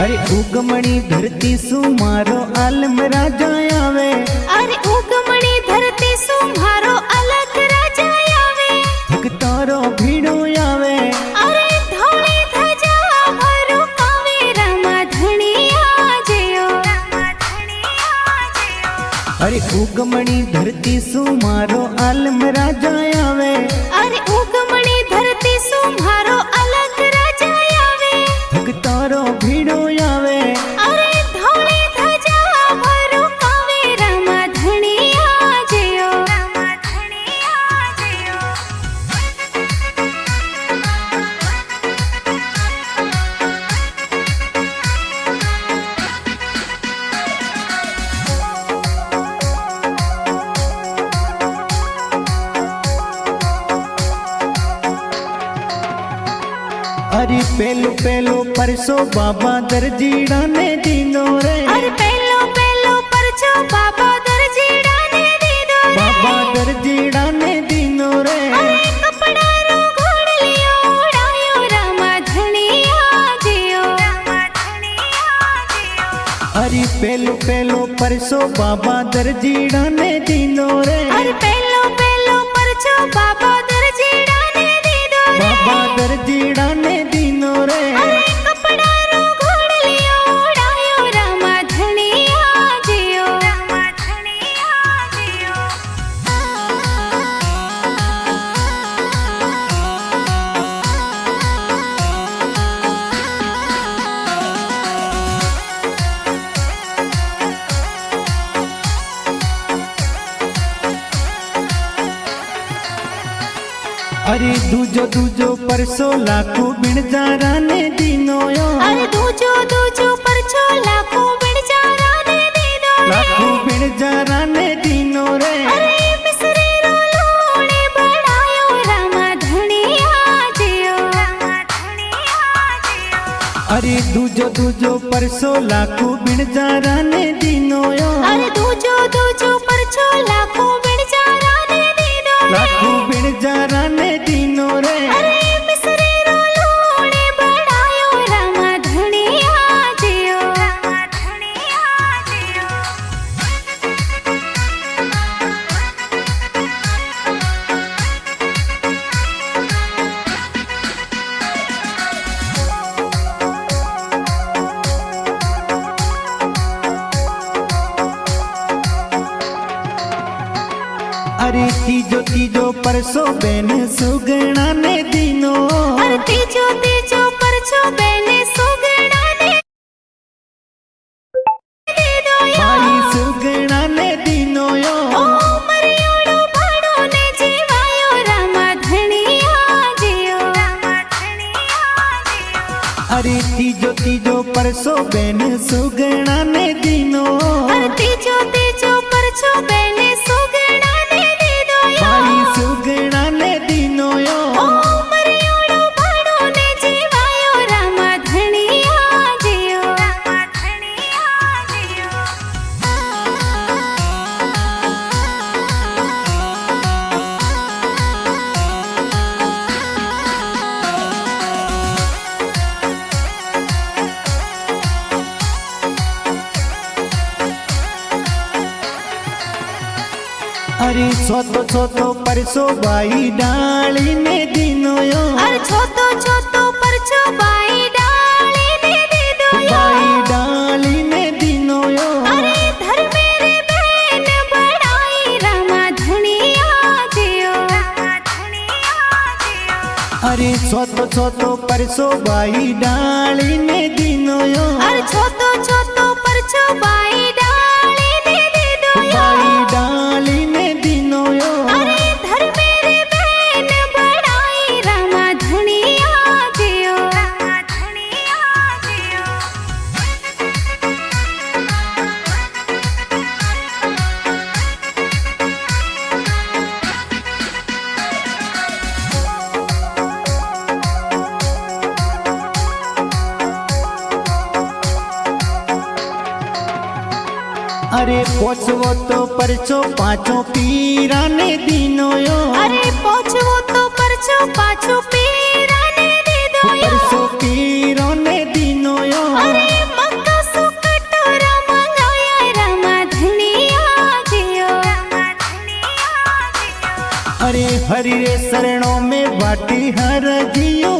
अरे उगमणी धरती सु मारो आलम राजा आवे। अरे उगमणी धरती सु मारो अलग राजा आवे। भक्तोरो भीड़ो आवे। अरे धोली धजा भरो कावे रामा धणिया जयो। अरे उगमणी धरती सु मारो आलम राजा आवे। अरे उगमणी धरती सु मारो अलग राजा आवे। भक्तोरो भीड़ो आवे। अरे धोली धजा भरो कावे रामा धणिया जयो। अरे पेलो पेलो परसो बाबा दरजीड़ा ने दीनो रे। अरे पेलो पेलो परचो बाबा दरजीड़ा ने दीनो रे। बाबा दरजीड़ा ने दीनो रे। अरे कपड़ा रो घोड़ लियो उड़ायो रामा धणिया जियो। अरे पेलो पेलो परसो बाबा दरजीड़ा ने दीनो रे। अरे पेलो पेलो परचो बाबा दरजीड़ा ने दीनो रे। बाबा दरजीड़ा ने दीनो रे। अरे कपड़ा रो घोड़ लियो उड़ायो रामा धणिया जियो। अरे दूजो दूजो परसो लाखो बिणजारा ने दीनो यो। अरे दूजो दूजो परचो लाखो बिणजारा ने दीनो रे। लाखो बिणजारा ने दीनो रे। अरे मिसरी रो लोणे बनायो रामा धणिया जियो। अरे दूजो दूजो परसो लाखो बिणजारा ने दीनो यो। अरे दूजो दूजो परचो लाखो बिणजारा ने दीनो रे। लाखो बिणजारा ने दीनो रे। अरे मिसरी रो लोणे बनायो रामा धणिया जियो। अरे तीजो तीजो परसो बेन सुगणा ने दीनो। अरे तीजो तीजो परचो बेने सुगणा ने दीनो यो। भाई सुगणा ने दीनो यो। ओ मरियोड़ो भाड़ो ने जीवायो रामा धणिया जियो। अरे तीजो तीजो परसो बेन सुगणा ने दीनो। अरे तीजो तीजो परचो बेने सुगणा ने दीनो यो। भाई सुगणा ने दीनो यो। ओ मरियोड़ो भाड़ो ने जीवायो रामा धणिया जियो। अरे छोतो छोतो परसो बाई डाली ने दीनो यो। अरे छोतो छोतो परचो बाई डाली ने दीनो यो। बाई डाली ने दीनो यो। अरे धर मेरे बहन बढ़ाई रामा धणिया जियो। अरे छोतो छोतो परसो बाई डाली ने दीनो यो। अरे छोतो छोतो परचो बाई डाली ने दीनो यो। बाई डाली ने दीनो यो। अरे धर मेरे बहन बढ़ाई रामा धणिया जियो। अरे पोचवो तो परचो पाचो पीरा ने दीनो यो। अरे पोचवो तो परचो पाछो पीरा ने दीनो यो। परसो पीरो ने दीनो यो। अरे हरि रे शरणों में बाटी हर जियो